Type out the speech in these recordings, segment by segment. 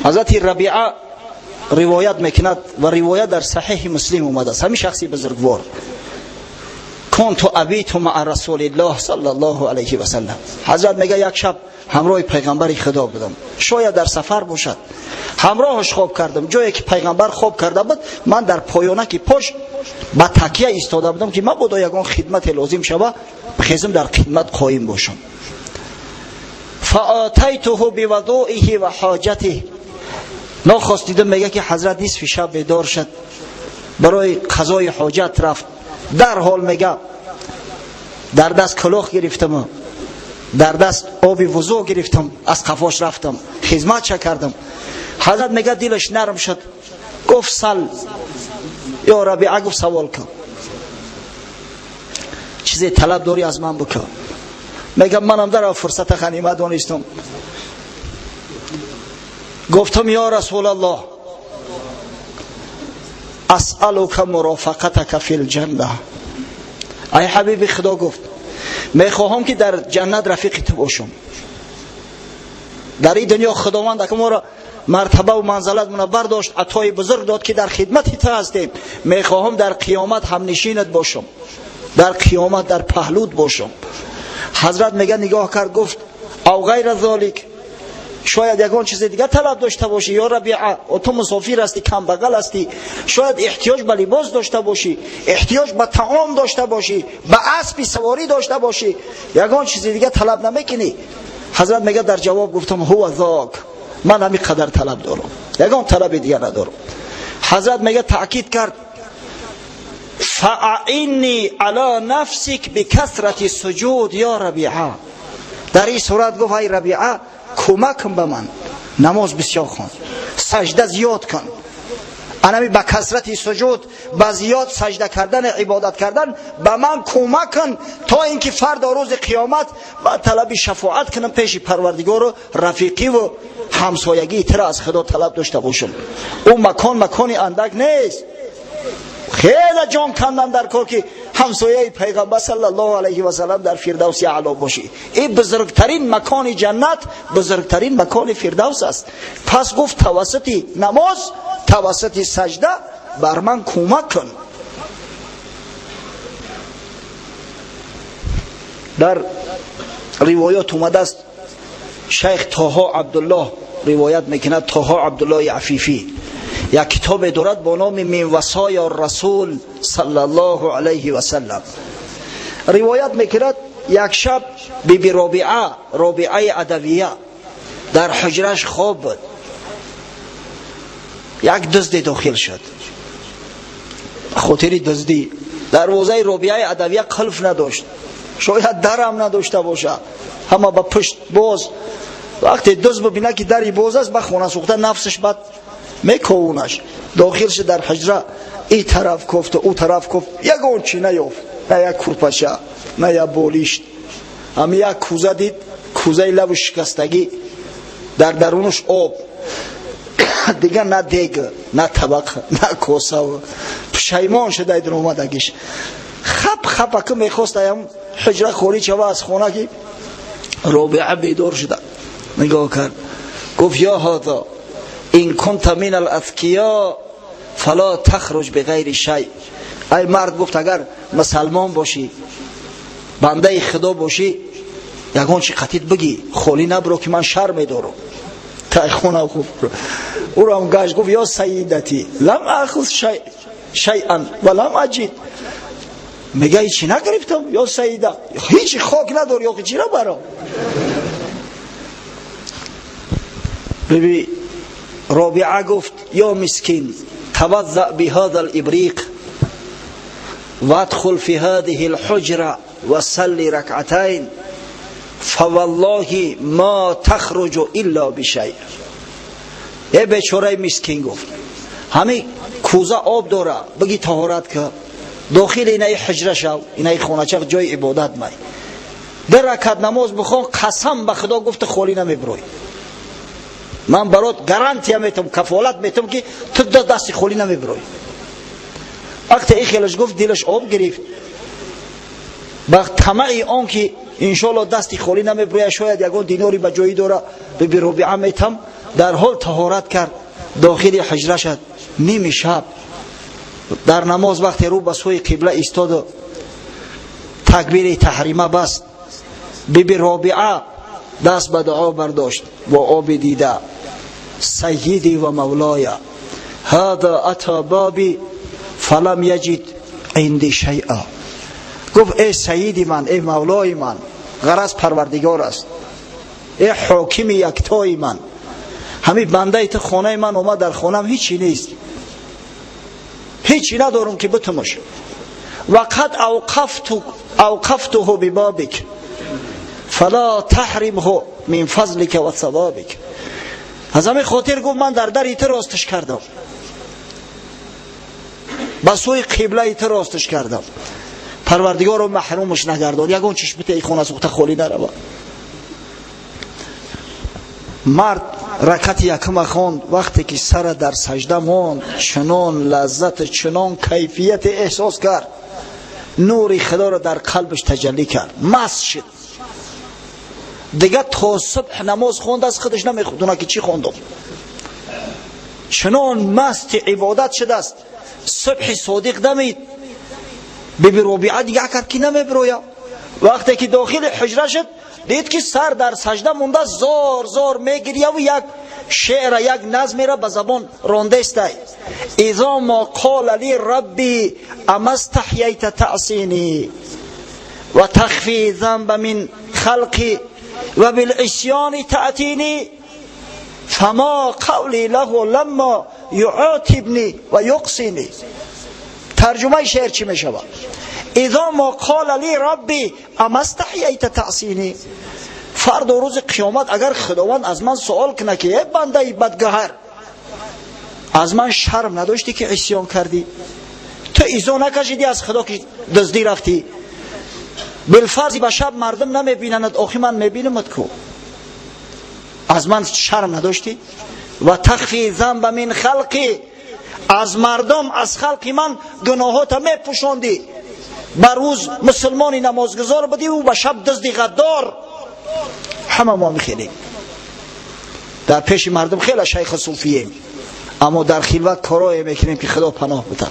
حضرت ربیعه روایت میکند و روایت در صحیح مسلم اومده است، همین شخصی بزرگوار: کنت ابیت مع رسول الله صلی الله علیه و سلم. حضرت میگه یک شب همراه پیغمبر خدا بودم، شاید در سفر باشد، همراهش خواب کردم. جایی که پیغمبر خواب کرده بود من در پایانک پشت با تکیه ایستاده بودم که من بودا یگان خدمت لازم شوه بخیزم در خدمت قایم باشم. فآتیته بوضوئه و حاجته. ناخواست دیدم میگه که حضرت نصف شب بیدار شد، برای قضای حاجت رفت. در حال میگه در دست کلاه گرفتم، در دست آب وضو گرفتم، از قفاش رفتم خدمت چه کردم. حضرت میگه دلش نرم شد، گفت سل یا ربیعه، گفت سوال کن، چیزی طلب داری از من بکن. میگم منم در فرصت غنیمت دانستم، گفتم یا رسول الله اسألک مرافقتک فی الجنه. ای حبیب خدا، گفت میخواهم که در جنت رفیق تو باشم. در این دنیا خداوند که ما را مرتبه و منزلت من برداشت، عطای بزرگ داد که در خدمت تو هستیم. میخواهم در قیامت هم نشینت باشم، در قیامت در پهلوت باشم. حضرت میگه نگاه کرد، گفت او غیر ذالک، شاید یگان چیز دیگه طلب داشته باشی یا ربیعه، و تو مسافر هستی، کم بغل هستی، شاید احتیاج به لباس داشته باشی، احتیاج به طعام داشته باشی، به اسب سواری داشته باشی، یگان چیز دیگه طلب نمیکنی. حضرت میگه در جواب گفتم هو ذاک، من همین قدر طلب دارم، یگان طلب دیگه ندارم. حضرت میگه تأکید کرد فاعنی علی نفسک بکثرت سجود یا ربیعه. در این صورت گفت ای ربیعه کمک کن به من، نماز بسیار خوان، سجده زیاد کن، انمی با کثرت سجود، با زیاد سجده کردن، عبادت کردن به من کمک کن، تا اینکه فردا روز قیامت با طلب شفاعت کنم پیش پروردگار و رفیقی و همسایگی تر از خدا طلب داشته باشم. اون مکانی اندک نیست، خیلی جان کندن در کار که همسایه پیغمبر صلی الله علیه و سلم در فردوس اعلی باشی. این بزرگترین مکان جنت، بزرگترین مکان فردوس است. پس گفت توسط نماز، توسط سجده بر من کمک کن. در روایات اومده است، شیخ طه عبدالله روایت میکنه، طه عبدالله عفیفی یک کتاب دارد با نام من وصای الرسول صلی الله علیه و سلم. روایت میکند یک شب بیبی رابعه عدویه در حجرش خواب بود، یک دزد داخل شد. خاطر دزدی دروازه رابعه عدویه قلف نداشت، شاید درم نداشته باشه، همه با پشت باز. وقتی دزد ببینه که دری باز است، به خانه سوخته نفسش بد میکوونش، داخل شد در حجره، این طرف کفت و او طرف کفت، یگان چی نیافت، نه یک کرپشه، نه یک بالیشت، همه یک کوزه دید، کوزه لب شکستگی، در درونش آب دیگه، نه دیگ، نه طبق، نه کاسه. پشیمان شده در اومدگیش، خب که میخواست ایم حجره خالی شوه از خانه که رابعه بیدار شده، نگاه کرد، گفت یا هذا این کنت من الاذکیا فلا تخرج بغیر شیء. ای مرد، گفت اگر مسلمان باشی، بنده خدا باشی، یگان چی قطیت بگی، خالی نبرو که من شرم دارم. تا خونه خوب او را هم گشت، گفت یا سیدتی لم اخذ شیئا ولم اجد. میگه چی نگرفتم یا سیده، هیچ خاک نداری یا چی را برام. ببین رابعه گفت یا مسکین توضأ بهذا الابریق وادخل في هذه الحجره وصلي ركعتين فوالله ما تخرج الا بشيء. ای بیچاره مسکین گفت همین کوزه آب داره، بگی طهارت که داخل اینای حجره شو، اینای خانه چه جای عبادت می، در رکعت نماز بخون، قسم به خدا گفت خالی نمیبروی، من برات گارانتی میتم، کفالت میتم که تو دست خالی نمیبروی. وقتی این خیلش گفت دلش آب گرفت، با طمع آن که انشالله دست خالی نمیبروی، شاید یگان دیناری به جایی داره، به رابعه میتم در حال طهارت کرد داخل حجره شد. نیم شب در نماز وقتی رو به سوی قبله ایستاد و تکبیر تحریمه بست، بیبی رابعه دست به دعا برداشت با آب دیده: سیدی و مولایا هذا اتی بابی فلم یجد عندی شیئا. گفت ای سیدی من، ای مولای من، غرض پروردگار است، ای حاکم یکتای من، همین بنده ایت خانه من اومد، در خانم هیچی نیست، هیچی ندارم که بتمش. وقد اوقفته ببابک فلا تحرمه من فضلک و ثوابک. از همین خاطر گفت من در ایت راستش کردم، به سوی قبله ایت راستش کردم، پروردگار رو محرومش نگردان، یگان چشمت ای خونه سوخته خالی نرود. مرد رکعت یکم خواند، وقتی که سر در سجده ماند چنان لذت، چنان کیفیت احساس کرد، نور خدا را در قلبش تجلی کرد، مست شد. دیگه تا صبح نماز خواند از خودش نمیخوندونه که چی خوندم، چنان مست عبادت شده است. صبح صادق دمید، بیبی رابعه دیگه کرد که نمیبرویا. وقتی که داخل حجره شد دید که سر در سجده مونده، زار زار میگریه و یک شعر، یک نظم را به زبان رانده است: اذا ما قال لی ربی اما استحییت تعصینی و تخفی ذنب من خلقی و بالعصیان تأتینی فما قولی له لما یعاتبنی و یقصینی. ترجمه شعر چی می شود؟ اذا ما قال لی ربی اما استحییت تعصینی، فردا روز قیامت اگر خداوند از من سوال کنه که ای بنده بدگهر، از من شرم نداشتی که عصیان کردی؟ تو ایزا نکشیدی از خدا که دزدی رفتی؟ بالفرض به شب مردم نمیبینند، آخی من میبینمت کو، از من شرم نداشتی؟ و تخفی ذنب من خلقی، از مردم، از خلق من گناهات میپوشاندی. بر روز مسلمانی نمازگزار بودی و به شب دزدی غدار. همه ما میخیلیم در پیش مردم خیلی شیخ صوفییم، اما در خلوت کارایی میکنیم که خدا پناه بده.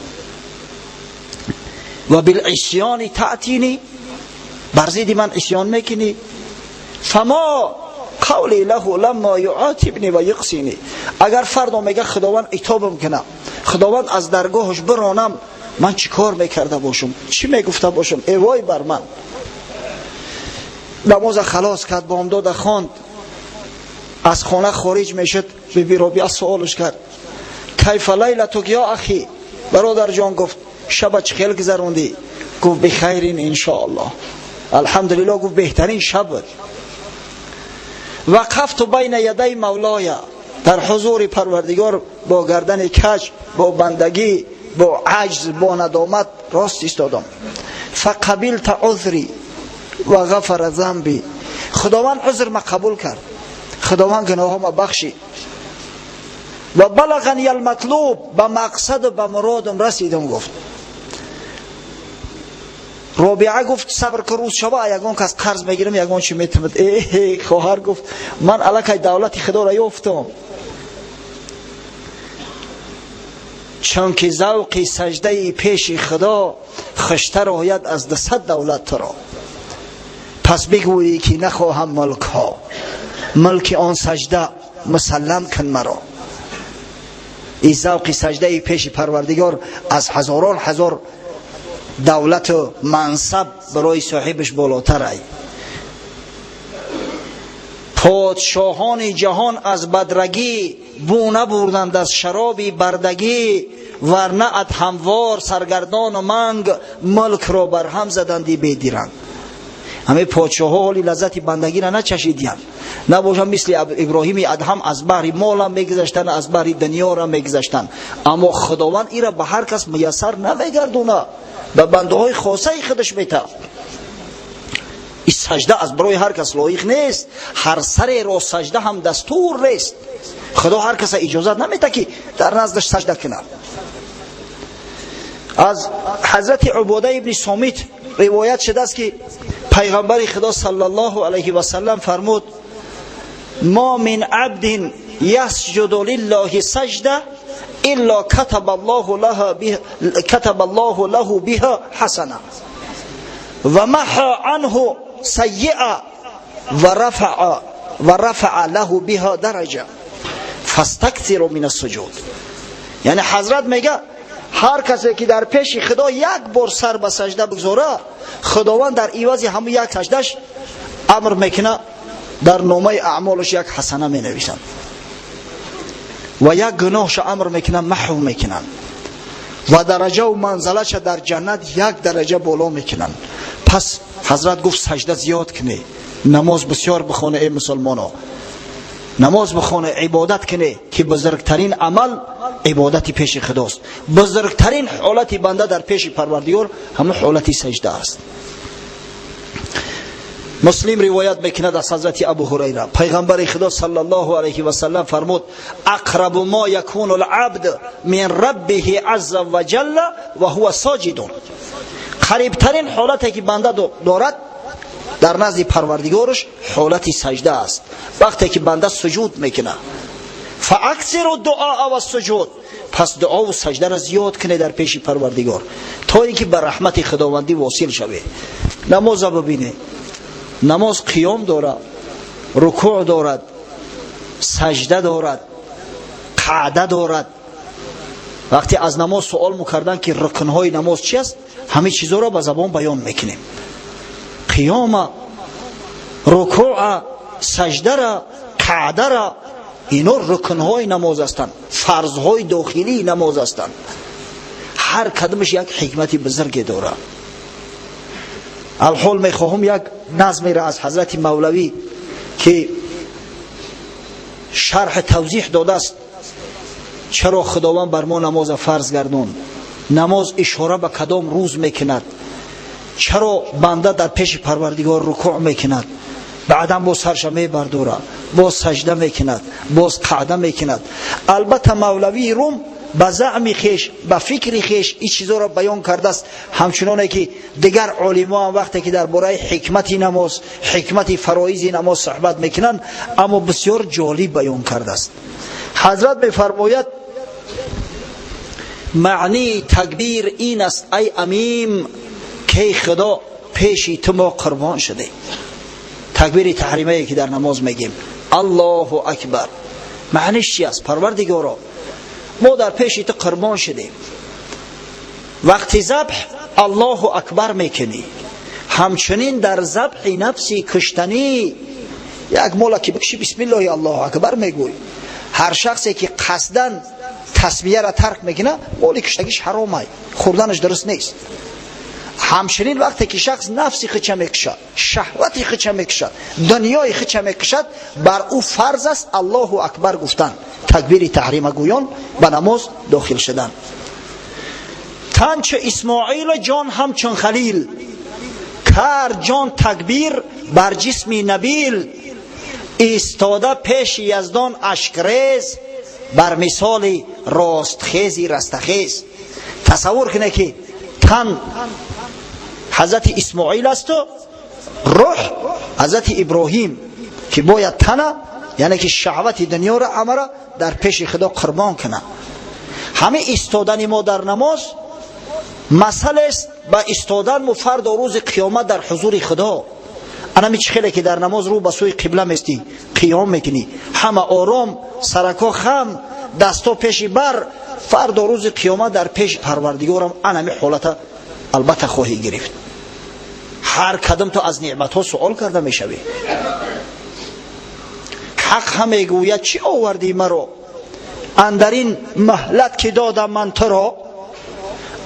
و بالعصیان تأتینی، بر ضد من عصیان میکنی. فما قولی له لما یعاتبنی و یقصینی، اگر فردا میگه خداوند عتابم کنه، خداوند از درگاهش برانم، من چی کار میکرده باشم، چی میگفته باشم؟ ای وای بر من. نماز خلاص کرد، بامداد خواند، از خانه خارج میشد، بیبی رابعه سوالش کرد: کیف لیلتک یا اخی؟ برادر جان، گفت شب چه خیل گذروندی؟ گفت بخیرین ان شاء الله، الحمدلله. گفت بهترین شب بود. وقفت بین یدی مولایا، در حضور پروردگار با گردن کج، با بندگی، با عجز، با ندامت راست ایستادم. فقبلت عذری و غفر ذنبی، خداوند عذر ما قبول کرد، خداوند گناه ما بخشید. و بلغنی المطلوب، به مقصد و به مرادم رسیدم. گفت رابعه گفت صبر کن، روز شبا یگان کس قرض میگیرم، یگان چی میتمد. ای خواهر گفت من الکی دولت خدا را یافتم، چون که ذوق سجده پیش خدا خوشتر آید از 200 دولت را. پس بگویی که نخواهم ملک ها، ملک آن سجده مسلم کن مرا. این ذوق سجده پیش پروردگار از هزاران هزار دولت و منصب برای صاحبش بالاتر ای. پادشاهان جهان از بدرگی بو نبردند از شرابی بردگی، ورنه ات هموار سرگردان و منگ ملک را بر هم زدندی بیدیرند. همه پادشاه ها حالی لذت بندگی را نچشیدند، نباشند مثل ابراهیم ادهم از بحر مال هم میگذشتن، از بحر دنیا را میگذشتن. اما خداوند این را به هر کس میسر نمیگردونه، به بنده های خاصه خودش میته. این سجده از برای هر کس لایق نیست، هر سر را سجده هم دستور نیست. خدا هر کس اجازت نمیده که در نزدش سجده کنه. از حضرت عباده ابن صامت روایت شده است که پیغمبر خدا صلی الله علیه و سلم فرمود: ما من عبد یسجد لله سجده الا كتب الله له بها حسنه و محى عنه سیئه و رفع له بها درجه فاستكثروا من السجود. یعنی حضرت میگه هر کسی که در پیش خدا یک بار سر به سجده بگذاره، خداوند در عوض همون یک سجدهش امر میکنه در نامه اعمالش یک حسنه می نویسن و یک گناهش امر میکنن محو میکنن و درجه و منزلش در جنت یک درجه بالا میکنن. پس حضرت گفت سجده زیاد کنی، نماز بسیار بخونه. ای مسلمانو، نماز بخونه، عبادت کنه که بزرگترین عمل عبادتی پیش خداست. بزرگترین حالتی بنده در پیش پروردگار همون حالتی سجده است. مسلم روایت میکند از حضرت ابو هریره پیغمبر خدا صلی الله علیه و سلم فرمود اقرب ما یکون العبد من ربه عز وجل و هو ساجد. قریبترین حالتی که بنده دارد در نزد پروردگارش حالتی سجده است، وقتی که بنده سجود میکنه. فاکثر الدعاء و السجود، پس دعا و سجده را زیاد کنه در پیش پروردگار تا اینکه به رحمت خداوندی واصل شوه. نماز ببینه، نماز قیام دارد، رکوع دارد، سجده دارد، قعده دارد. وقتی از نماز سوال میکردن که رکنهای نماز چی است، همه چیزا را به زبان بیان میکنیم. قیام، رکوع، سجده را، قعده را، اینا رکنهای نماز هستند، فرضهای داخلی نماز هستند. هر کدامش یک حکمتی بزرگی داره. الحال میخواهم یک نظمی را از حضرت مولوی که شرح توضیح داده است چرا خداوند بر ما نماز فرض گرداند، نماز اشاره به کدام روز میکند، چرا بنده در پیش پروردگار رکوع میکند، بعدا باز سرش میبرداره، باز سجده میکند، باز قعده میکند. البته مولوی روم به زعم خیش، به فکر خیش این چیزا را بیان کرده است، همچنانه که دیگر علما هم وقتی که درباره حکمت نماز، حکمت فرایض نماز صحبت میکنند، اما بسیار جالب بیان کرده است. حضرت میفرماید معنی تکبیر این است ای امیم که خدا پیشی تو ما قربان شده. تکبیر تحریمه که در نماز میگیم الله اکبر، معنیش چی است؟ پروردگارا ما در پیش تو قربان شدیم. وقتی ذبح الله اکبر میکنی، همچنین در ذبح نفسی کشتنی یک مولا که بکشی بسم الله الله اکبر میگوی. هر شخصی که قصدن تسبیح را ترک میکنه مولی کشتگیش حرامه، خوردنش درست نیست. همچنین وقتی که شخص نفسی خچه میکشد، شهوتی خچه میکشد، دنیای خچه میکشد، بر او فرض است الله اکبر گفتن، تکبیر تحریم گویان به نماز داخل شدن. تن چه اسماعیل جان همچون خلیل، کرد جان تکبیر بر جسمی نبیل. ایستاده پیش یزدان اشکریز، بر مثال راستخیزی رستخیز. تصور کنه که تن حضرت اسماعیل است و روح حضرت ابراهیم که باید تنه، یعنی که شهوت دنیا را امره در پیش خدا قربان کنه. همه ایستادن ما در نماز مسئله است با ایستادن ما فردا روز قیامت در حضور خدا. انا می خیلی که در نماز رو به سوی قبله میستی، قیام میکنی، همه آرام، سرکا خم، دستا پیش بر، فردا روز قیامت در پیش پروردگارم انا می حالت البته خواهی گرفت. هر کدام تو از نعمت ها سوال کرده میشوی. حق هم میگوید چی آوردی مرا، اندرین مهلت که دادم من تو را،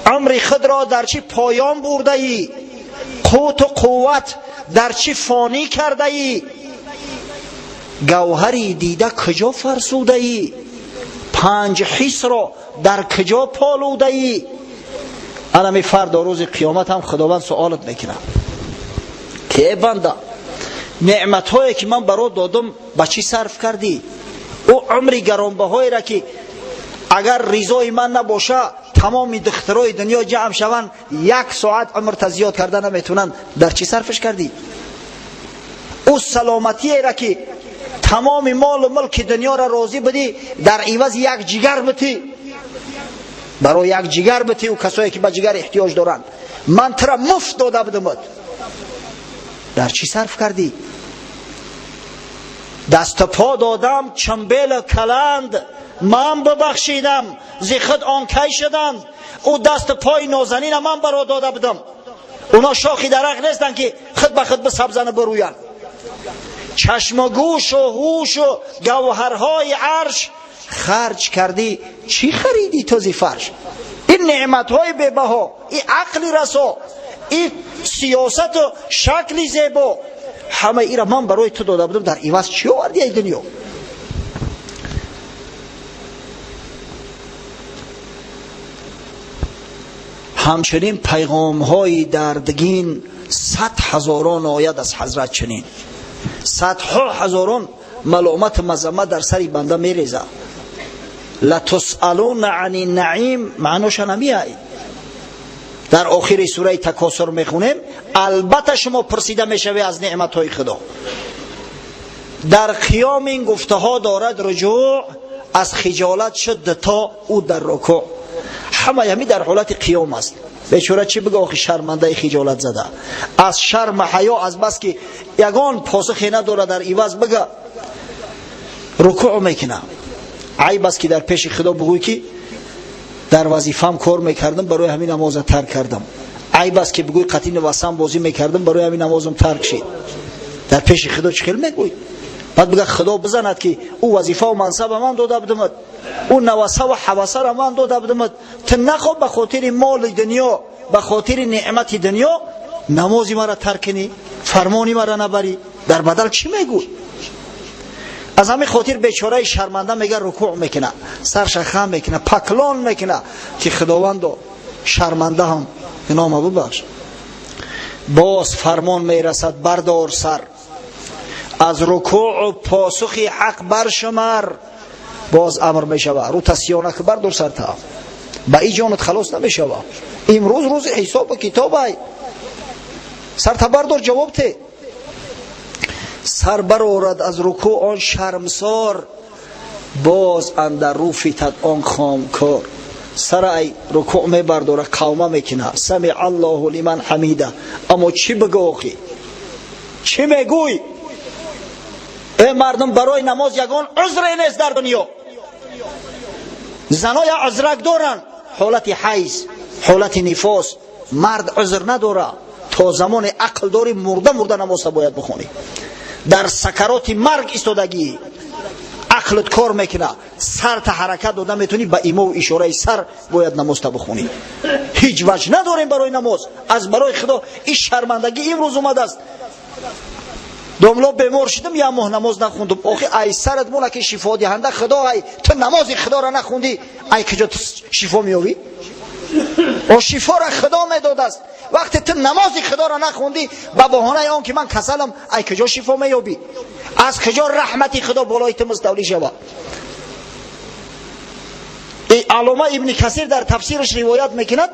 عمر خود را در چی پایان برده ای، قوت و قوت در چی فانی کرده ای، گوهری دیده کجا فرسوده ای، پنج حس را در کجا پالوده ای. الان فردا روز قیامت هم خداوند سوالت میکنه که ای بنده نعمت هایی که من برات دادم به چی صرف کردی؟ او عمری گرانبهای را که اگر رضای من نباشه تمام دخترای دنیا جمع شوند یک ساعت عمر تزیاد کرده نمیتونن، در چی صرفش کردی؟ او سلامتی را که تمام مال و ملک دنیا را راضی بدی، در عوض یک جگر بتی، برای یک جگر بتی و کسایی که به جگر احتیاج دارند. من ترا مفت داده بدمت، در چی صرف کردی؟ دست پا دادم چنبیل کلند، من ببخشیدم ز خود آن کی شدند. او دست پای نازنین من برا داده بدم، اونا شاخی درخت نیستن که خود به خود به سبزن برویند. چشم و گوش و هوش و گوهرهای عرش خرج کردی، چی خریدی تو زی فرش؟ این نعمتهای ببها، این عقل رسا، این سیاست و شکل زیبا، همه ایرا من برای تو داده بدم، در عوض چی آوردی ای دنیا؟ همچنین پیغام های دردگین 100,000 آید از حضرت، چنین 100,000 ملامت مذمت در سری بنده میریزه. لتسألون عن النعیم معناش نمیه. در آخر سوره تکاثر میخونیم البته شما پرسیده میشوی از نعمت های خدا. در قیام این گفته ها دارد رجوع، از خجالت شد تا او در رکوع. همه همی در حالت قیام است. بیچاره چی بگه آخی شرمنده خجالت زده، از شرم حیا، از بس که یگان پاسخی نداره در عوض بگه رکوع میکنه. عیب است که در پیش خدا بگوی که در وظیفه‌ام کار میکردم برای همین نماز ترک کردم. عیب است که بگوی قطعی نوسم بازی میکردم برای همین نمازم ترک شد. در پیش خدا چه خیل میگوی؟ بعد بگه خدا بزند که او وظیفه و منصب من داده بدمت، او نوسه و حوسه را من داده بدمت، تو نخواه به خاطر مال دنیا، به خاطر نعمت دنیا نمازی مرا ترک کنی، فرمانی مرا نبری، در بدل چی میگوی؟ از همین خاطر بیچاره شرمنده میگه رکوع میکنه، سرش خم میکنه، پکلان میکنه که خداوند شرمنده هم نام ببخش. باز فرمان میرسد بردار سر، از رکوع و پاسخ حق برشمر. باز امر میشوه رو تسیانه که بردار سر تا با ای جانت خلاص نمیشوه. امروز روز حساب و کتاب های سر تا بردار جواب ته. سر برآورد از رکوع آن شرمسار، باز اندر رو فتد آن خامکار. سر ای رکوع می برداره قومه میکنه سمع الله لمن حمیده، اما چی بگو آخی؟ چی میگوی؟ ای مردم برای نماز یگان عذر نیست در دنیا. زنای عذرک دارن، حالت حیض، حالت نفاس. مرد عذر نداره، تا زمان عقل داری مرده نماز باید بخونی. در سکرات مرگ ایستادگی عقلت کار میکنه، سر تا حرکت داده میتونی، با ایما و اشاره سر باید نماز تا بخونی. هیچ وجه نداریم برای نماز. از برای خدا این شرمندگی امروز اومده است. دوملا بیمار شدم یه ماه نماز نخوندم، آخه ای سرت مولا که شفا دهنده خدا، ای تو نماز خدا را نخوندی، ای کجا شفا میابی؟ او شفا را خدا میداد است. وقتی تو نماز خدا را نخوندی به بهانه آن که من کسلم، ای کجا شفا میابی؟ از کجا رحمت خدا بالای تو مستولی شود؟ ای علامه ابن کثیر در تفسیرش روایت میکند،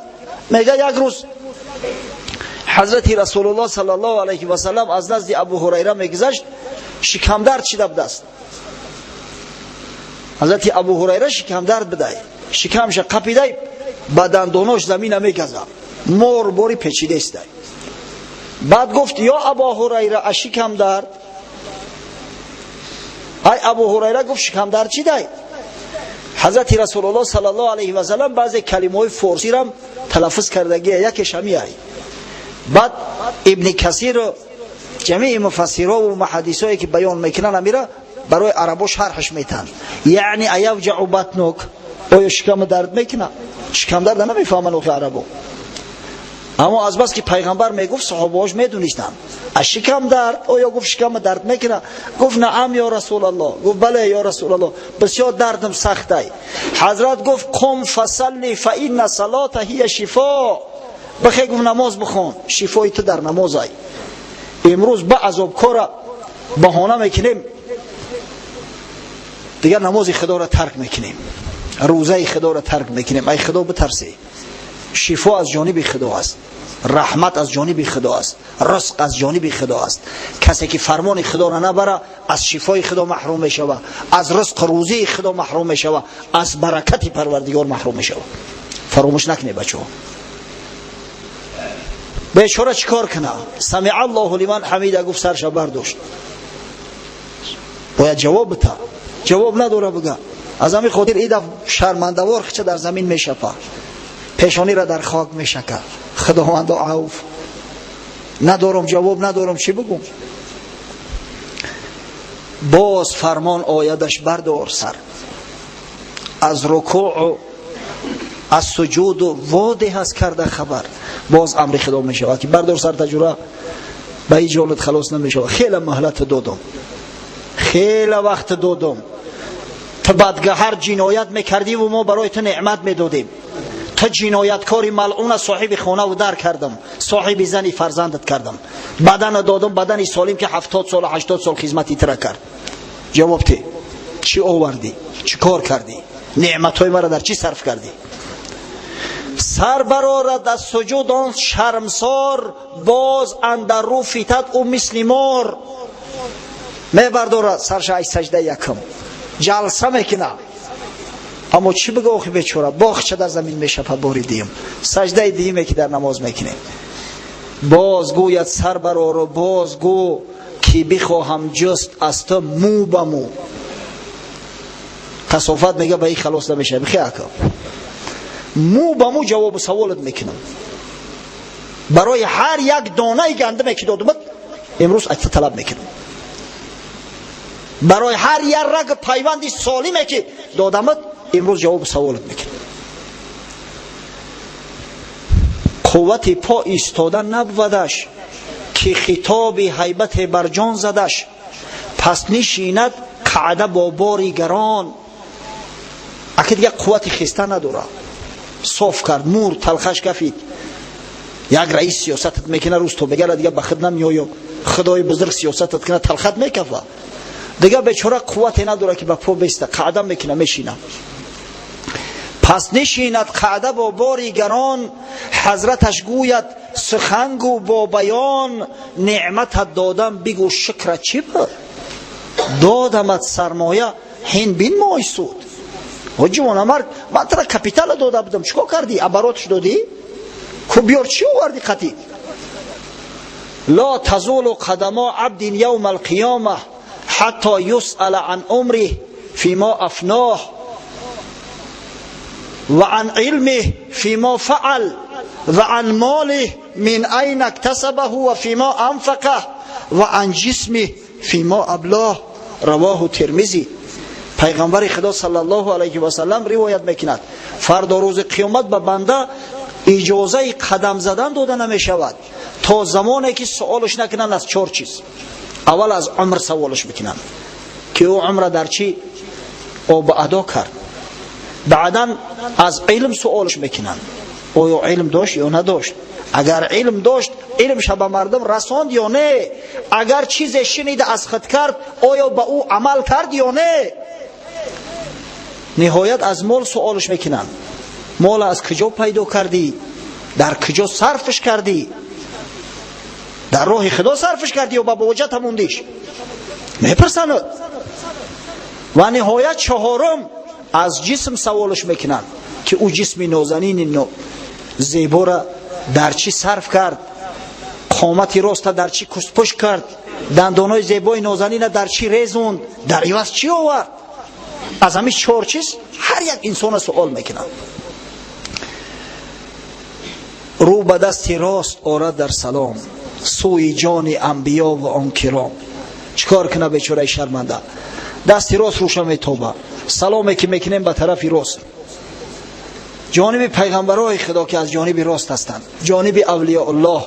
میگه یک روز حضرت رسول الله صلی الله علیه و سلم از نزد ابو هریره میگذشت، شکم درد شده بود است. حضرت ابو هریره شکم درد بده، شکمش قپیده، بدن دوناش زمین میگزه، مور بوری پیچیده است. بعد گفت یا ابو هریره شکم درد؟ ای ابو هریره گفت شکم درد چی ده؟ حضرت رسول الله صلی الله علیه و سلم بعضی کلمه های فارسی را تلفظ کردگی، یکیش همی ای. بعد ابن کثیر و جمیع مفسرها و محدثایی که بیان میکنن امیره برای عربو شرحش میتن. یعنی ایوجع بطنک، آیا شکم درد میکنه؟ شکم درد نمیفهمن اوخی عربو، اما از بس که پیغمبر میگفت صحابهاش میدونستن شکم درد، آیا گفت شکم درد میکنه؟ گفت نعم یا رسول الله. گفت بله یا رسول الله، بسیار دردم سخته. حضرت گفت قم فصلی فان صلات هی شفا، بخی گفت نماز بخون، شفای تو در نماز ای. امروز با عذاب کار بهانه میکنیم، دیگر نماز خدا را ترک میکنیم، روزه خدا را ترک میکنیم. ای خدا بترسی، شفا از جانب خدا است، رحمت از جانب خدا است، رزق از جانب خدا است. کسی که فرمان خدا را نبره از شفای خدا محروم می شود، از رزق روزی خدا محروم می شود، از برکت پروردگار محروم می شود. فراموش نکنه بچه ها. بیچاره چیکار کنه؟ سمع الله لمن حمیده گفت سرش برداشت. باید جواب بده، جواب نداره بگه. از همین خاطر ایده شرمندوار خچه در زمین می شپه، پیشانی را در خاک می شکه. خداوند عوف، ندارم جواب، ندارم چی بگم. باز فرمان آیدش بردار سر از رکوع و از سجود و واضح هست کرده خبر. باز امر خدا می شود که بردار سر تجربه به این جالت خلاص نمی شود. خیلی مهلت دادم، خیلی وقت دادم، تو بدگهر جنایت میکردی و ما برای تو نعمت میدادیم. تو جنایتکاری ملعون صاحب خانه و در کردم، صاحب زنی فرزندت کردم، بدن دادم، بدنی سالم که 70 سال 80 سال خدمتی تر کرد. جواب ته چی آوردی؟ چی کار کردی؟ نعمتهای مرا در چی صرف کردی؟ سر برآرد از سجود آن شرمسار، باز اندر رو فیتد او مثل مار. میبردارد سرش ای سجده یکم، جلسه میکنه. اما چی بگه آخی بیچاره؟ باخچه در زمین میشپه باری دیم. سجده دیمه که در نماز میکنه. باز گوید سر برآر و باز گو که بخواهم جست از تو مو به مو. کثافت میگه به این خلاص نمیشه. بخی اکم مو به مو جواب سوالت میکنم. برای هر یک دانه گندمه که دادمت امروز اکتا طلب میکنم. برای هر یک رگ پیوندی سالمه که دادمت امروز جواب سوالت میکنم. قوت پا ایستادن نبودش که خطاب هیبت بر جان زدش. پس نشیند قعده با باری گران. اگه دیگه قوت خسته نداره، صاف کرد، مور تلخش کفید. یک رئیس سیاستت میکنه روز تو بگره دیگه بخد نمیایم. خدای بزرگ سیاستت کنه تلخت میکفه دیگه. بیچاره قوت نداره که به پا بیسته، قعده میکنه میشینه. پس نشیند قعده با باری گران. حضرتش گوید سخن گو با بیان. نعمت دادم بگو شکر چی بود؟ دادمت سرمایه هین بین مای سود. و جوان مرد من ترا کپیتال داده بودم، چیکار کردی؟ عباراتش دادی؟ خب بیار چی آوردی خطی؟ لا تزول قدم عبد یوم القیامه حتی یسأل عن عمره فيما افناه و عن علمه فيما فعل و عن ماله من اين اكتسبه و فيما انفقه و عن جسمه فيما ابلاه. رواه ترمذی. پیغمبر خدا صلی الله علیه و سلم روایت میکند فردا روز قیامت به بنده اجازه قدم زدن داده نمی شود تا زمانی که سوالش نکنن از 4 چیز. اول از عمر سوالش میکنن که او عمر در چی او به ادا کرد. بعدا از علم سوالش میکنن او علم داشت یا نداشت. اگر علم داشت علمش به مردم رساند یا نه. اگر چیز شنیده از خود کرد آیا به او عمل کرد یا نه. نهایت از مال سوالش میکنن. مال از کجا پیدا کردی؟ در کجا صرفش کردی؟ در راه خدا صرفش کردی یا به بوجت موندیش؟ میپرسند. و نهایت چهارم از جسم سوالش میکنن که او جسم نازنین زیبا را در چی صرف کرد؟ قامتی راست در چی کست پشت کرد؟ دندانای زیبای نازنین در چی ریزوند؟ در عوض چی آورد؟ از همین 4 چیز هر یک انسان سوال میکنن. رو به دست راست آرد در سلام سوی جان انبیا و آن کرام. چیکار کنه بیچاره شرمنده؟ دست راست روش میتابه، سلامی که میکنیم به طرف راست. جانب پیغمبرای خدا که از جانب راست هستند، جانب اولیاء الله.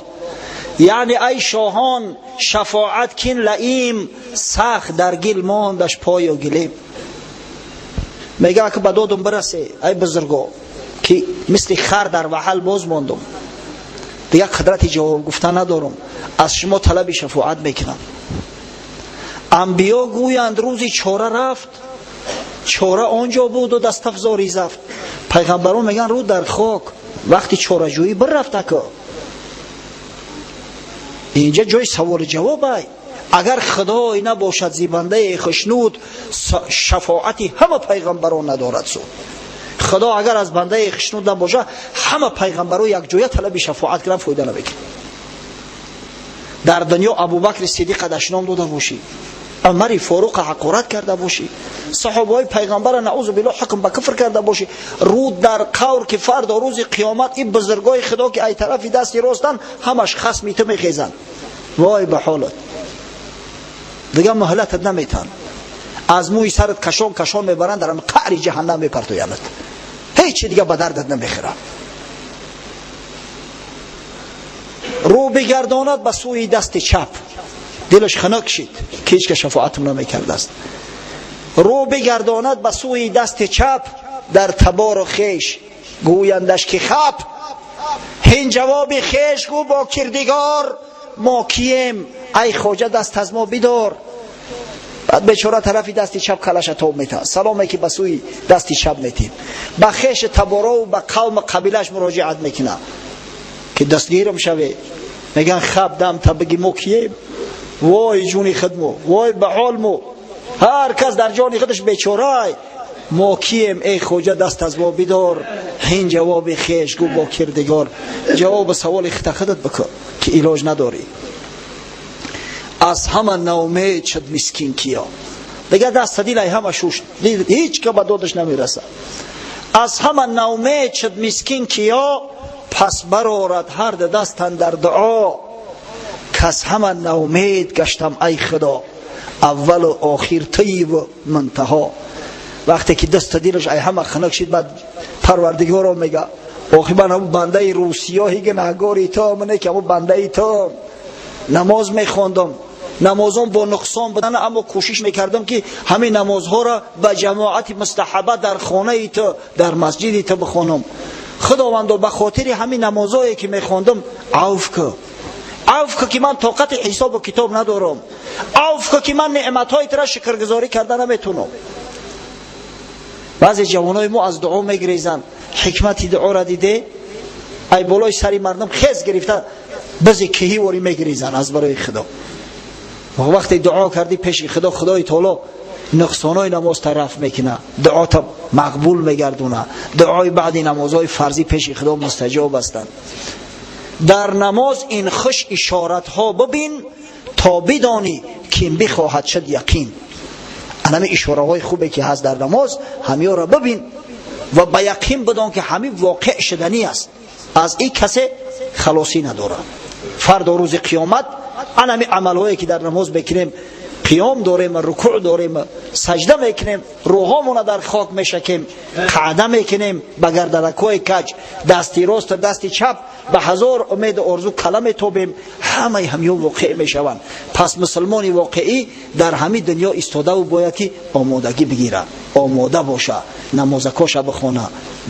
یعنی ای شاهان شفاعت کن لئیم سخت در گل ماندش پای و گلیم. میگه که به دادم برسه ای بزرگا که مثل خر در وحل باز ماندم، دیگه قدرت جواب گفتن ندارم، از شما طلب شفاعت میکنم. انبیا گویند روزی چاره رفت، چاره آنجا بود و دست افزاری زفت. پیغمبران میگن رو در خاک وقتی چاره‌جویی بررفته که اینجا جای سوال جواب ای. اگر خدای نباشد زیبنده خشنود شفاعتی همه پیغمبران ندارد سو. خدا اگر از بنده خشنود نباشه همه پیغمبران یک جویه طلب شفاعت کردن فایده نمیکنه. در دنیا ابوبکر صدیق دشنام داده باشی، عمر فاروق حقارت کرده باشی، صحابه های پیغمبر نعوذ بالله حکم به کفر کرده باشی، رود در قور که فردا روز قیامت این بزرگای خدا که ای طرفی دستی راستن همش خصمی تو میخیزن. وای به حالت دیگه مهلتت نمیتن، از موی سرت کشان کشان میبرن در قعر جهنم میپرتویند، هیچ دیگه به دردت نمیخوره. رو بگرداند به سوی دست چپ، دلش خنک شد که هیچ که شفاعتم نمیکرده است. رو بگرداند به سوی دست چپ در تبار و خیش گویندش که خب هین جواب خیش گو با کردگار ما کیم ای خواجه دست از ما بدار. بعد بیچاره طرفی دست چپ کلش تاب میتن، سلامی که به سوی دست چپ میتیم، به خیش تبارا و به قوم قبیلش مراجعت میکنه که دستگیرم شوه. میگن خب دم تا بگی ما کیم، وای جونی خدمو، وای به حال مو، هر کس در جانی خودش بیچاره ما کیم ای خواجه دست از ما بدار. این جواب خیش گو با کردگار، جواب سوال خودت بکن که علاج نداری. از همه نومید شد مسکین کیا، دیگه دست دیل ای همه شوش هیچ که به دادش نمیرسه. از همه نومید شد مسکین کیا پس برارد هر دستن در دعا. کس همه نومید گشتم ای خدا اول و آخر طیب و منتها. وقتی که دست دیلش ای همه خنک شد بعد پروردگار رو میگه آخی من همون بنده روسیاهی که نهگاری تا منه که همون بنده تا نماز میخواندم، نمازم با نقصان بدن اما کوشش میکردم که همین نمازها را به جماعت مستحبه در خانه تا در مسجد تا بخوانم. خداوند به خاطر همین نمازهایی که میخواندم عفو که من طاقت حساب و کتاب ندارم، عفو که من نعمتهای تو را شکرگزاری کردن نمیتونم. بعضی جوانای ما از دعا میگریزن، حکمتی دعا را دیده ای بالای سری مردم خیز گرفته بزی کهی واری میگریزن از برای خدا. وقتی دعا کردی پیش خدا، خدای تعالی نقصانای نماز طرف میکنه، دعا تا مقبول میگردونه. دعای بعدی نمازهای فرضی پیش خدا مستجاب هستند. در نماز این خوش اشارت ها ببین تا بدانی که بخواهد شد یقین. همه اشاره های خوبه که هست در نماز همه را ببین و با یقین بدان که همه واقع شدنی است، از این کسی خلاصی نداره. فردا روز قیامت همه عمل هایی که در نماز بکنیم، قیام داریم، رکوع داریم، سجده میکنیم، روحامون در خاک میشکیم، قعده میکنیم، به گردنکای کج دستی راست دستی چپ به هزار امید آرزو کلم توبیم، همه همیو واقع میشوند. پس مسلمانی واقعی در همین دنیا ایستاده و باید که آمادگی بگیره، آماده باشه، نمازکاش بخونه،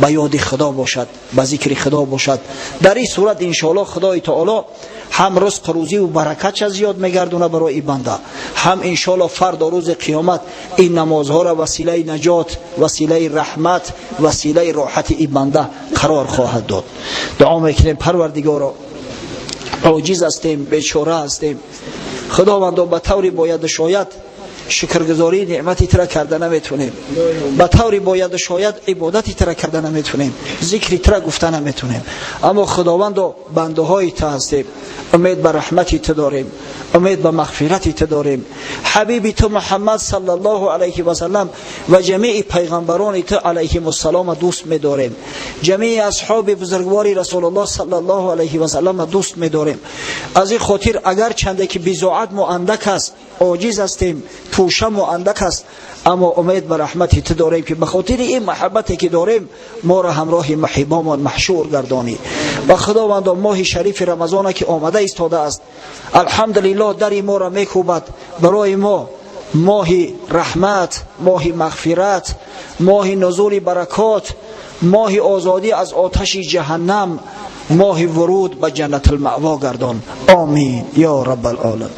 به یاد خدا باشد، به ذکر خدا باشد. در این صورت انشاءالله خدای تعالی هم رزق روزی و برکت زیاد میگردونه برای بنده، هم انشاءالله فردا روز قیامت این نمازها را وسیله نجات، وسیله رحمت، وسیله راحت این بنده قرار خواهد داد. دعا میکنیم پروردگارا عاجز هستیم، بیچاره هستیم، خداوندا به طوری باید شاید شکرگزاری نعمتی ترا کرده نمیتونیم، به طوری باید شاید عبادتی ترا کرده نمیتونیم، ذکری ترا گفته نمیتونیم، اما خداوند بنده های تو هستیم، امید به رحمتی تو داریم، امید به مغفرتی تو داریم. حبیبی تو محمد صلی الله علیه و سلم و جمیع پیغمبران تو علیهم السلام دوست می‌داریم، جمیع اصحاب بزرگواری رسول الله صلی الله علیه و سلم دوست می‌داریم. از این خاطر اگر چنده که بضاعت ما اندک است، عاجز هستیم، توشه ما اندک است، اما امید به رحمتی تو داریم که به خاطر این محبتی که داریم ما را همراه محبوبمان محشور گردانی. و خداوند ماه شریف رمضان که آمده ایستاده است، الحمدلله در ما را میکوبد برای ما ماه رحمت، ماه مغفرت، ماه نزول برکات، ماه آزادی از آتش جهنم، ماه ورود به جنت المأوا گردان. آمین یا رب العالمین.